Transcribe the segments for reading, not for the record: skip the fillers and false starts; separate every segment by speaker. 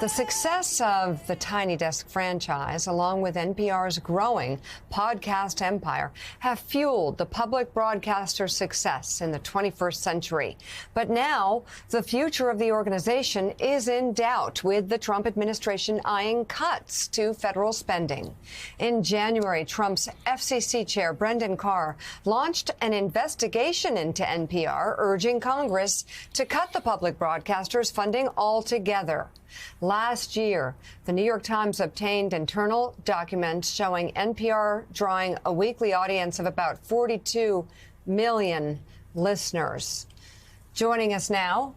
Speaker 1: The success of the Tiny Desk franchise, along with NPR's growing podcast empire, have fueled the public broadcaster's success in the 21st century. But now, the future of the organization is in doubt, with the Trump administration eyeing cuts to federal spending. In January, Trump's FCC chair, Brendan Carr, launched an investigation into NPR, urging Congress to cut the public broadcaster's funding altogether. Last year, the New York Times obtained internal documents showing NPR drawing a weekly audience of about 42 million listeners. Joining us now,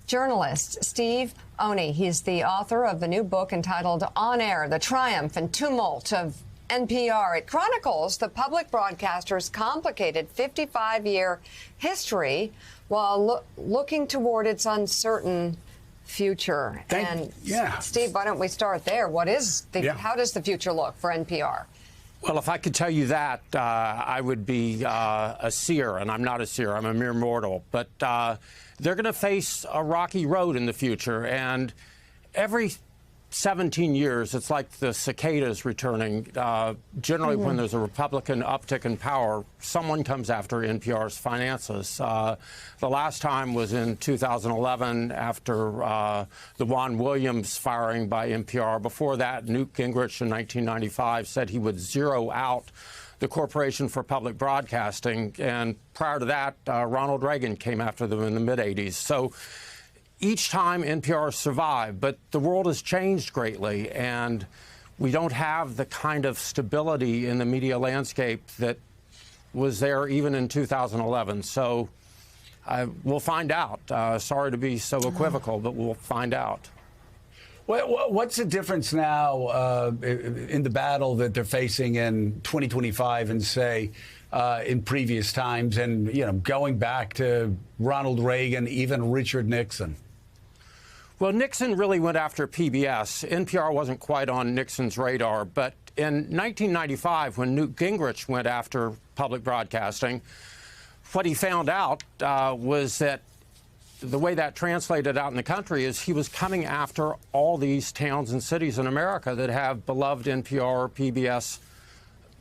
Speaker 1: journalist Steve Oney. He's the author of the new book entitled On Air, The Triumph and Tumult of NPR. It chronicles the public broadcaster's complicated 55-year history while looking toward its uncertain future. Steve, why don't we start there? How does the future look for NPR?
Speaker 2: Well, if I could tell you that, I would be a seer, and I'm not a seer. I'm a mere mortal. But they're going to face a rocky road in the future, and every 17 years, it's like the cicadas returning. Generally, when there's a Republican uptick in power, someone comes after NPR's finances. The last time was in 2011 after the Juan Williams firing by NPR. Before that, Newt Gingrich in 1995 said he would zero out the Corporation for Public Broadcasting. And prior to that, Ronald Reagan came after them in the mid-'80s. So each time NPR survived, but the world has changed greatly, and we don't have the kind of stability in the media landscape that was there even in 2011. So we'll find out. Sorry to be so equivocal, but we'll find out.
Speaker 3: What's the difference now in the battle that they're facing in 2025 and, say, in previous times, and, going back to Ronald Reagan, even Richard Nixon?
Speaker 2: Well, Nixon really went after PBS. NPR wasn't quite on Nixon's radar. But in 1995, when Newt Gingrich went after public broadcasting, what he found out was that the way that translated out in the country is he was coming after all these towns and cities in America that have beloved NPR or PBS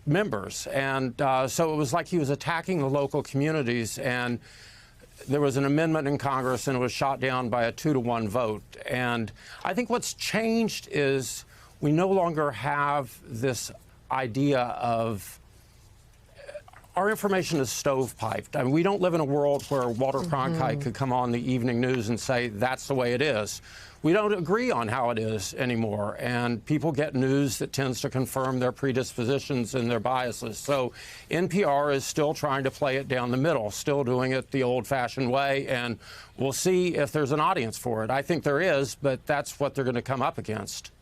Speaker 2: members. And so it was like he was attacking the local communities, and there was an amendment in Congress, and it was shot down by a 2-to-1 vote. And I think what's changed is we no longer have this idea of our information is stovepiped. I mean, we don't live in a world where Walter Cronkite could come on the evening news and say that's the way it is. We don't agree on how it is anymore, and people get news that tends to confirm their predispositions and their biases. So NPR is still trying to play it down the middle, still doing it the old-fashioned way, and we'll see if there's an audience for it. I think there is, but that's what they're going to come up against.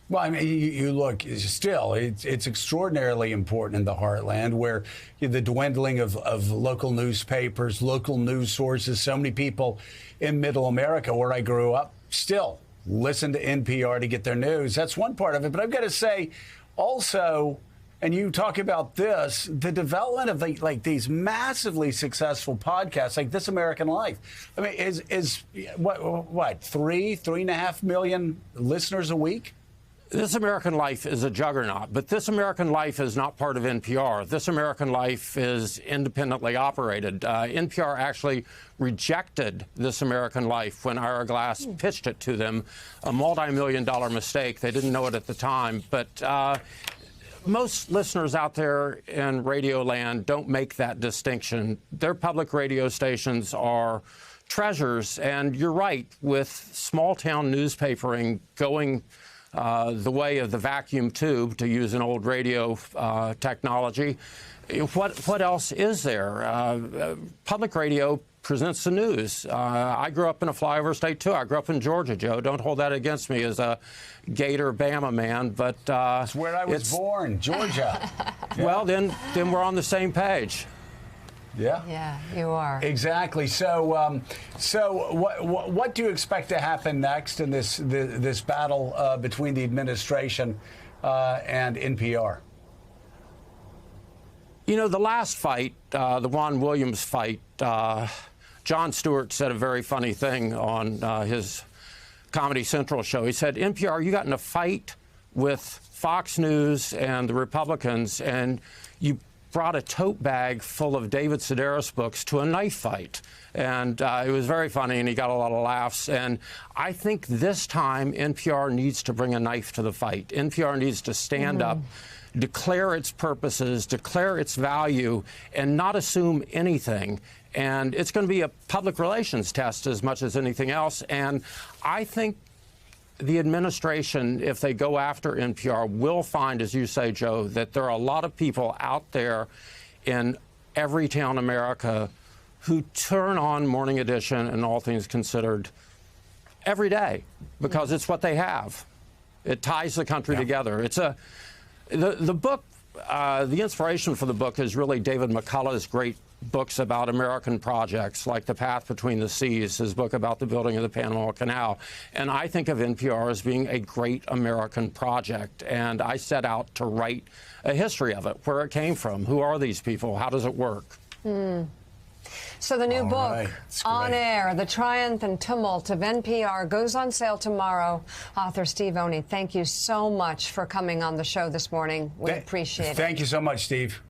Speaker 3: Well, I mean, you look, still, it's extraordinarily important in the heartland, where the dwindling of local newspapers, local news sources, so many people in middle America, where I grew up, still listen to NPR to get their news. That's one part of it. But I've got to say, also, and you talk about this, the development of these massively successful podcasts like This American Life. I mean, is what 3.5 million listeners a week?
Speaker 2: This American Life is a juggernaut, but This American Life is not part of NPR. This American Life is independently operated. NPR actually rejected This American Life when Ira Glass pitched it to them, a multi-million-dollar mistake. They didn't know it at the time, but most listeners out there in radio land don't make that distinction. Their public radio stations are treasures, and you're right, with small-town newspapering going the way of the vacuum tube, to use an old radio technology. What else is there? Public radio presents the news. I grew up in a flyover state, too. I grew up in Georgia, Joe. Don't hold that against me as a Gator Bama man, but
Speaker 3: it's where I was born, Georgia.
Speaker 2: Well, then we're on the same page.
Speaker 1: Yeah, you are.
Speaker 3: Exactly. So, what do you expect to happen next in this battle between the administration and NPR?
Speaker 2: You know, the last fight, the Juan Williams fight, Jon Stewart said a very funny thing on his Comedy Central show. He said, NPR, you got in a fight with Fox News and the Republicans, and you brought a tote bag full of David Sedaris books to a knife fight. And it was very funny, and he got a lot of laughs. And I think this time NPR needs to bring a knife to the fight. NPR needs to stand up, declare its purposes, declare its value, and not assume anything. And it's going to be a public relations test as much as anything else. And I think the administration, if they go after NPR, will find, as you say, Joe, that there are a lot of people out there in every town in America who turn on Morning Edition and All Things Considered every day because it's what they have. It ties the country together. It's the book, the inspiration for the book is really David McCullough's great books about American projects, like The Path Between the Seas, his book about the building of the Panama Canal. And I think of NPR as being a great American project. And I set out to write a history of it, where it came from, who are these people, how does it work?
Speaker 1: So the new book, On Air, The Triumph and Tumult of NPR, goes on sale tomorrow. Author Steve Oney, thank you so much for coming on the show this morning. We appreciate it.
Speaker 3: Thank you so much, Steve.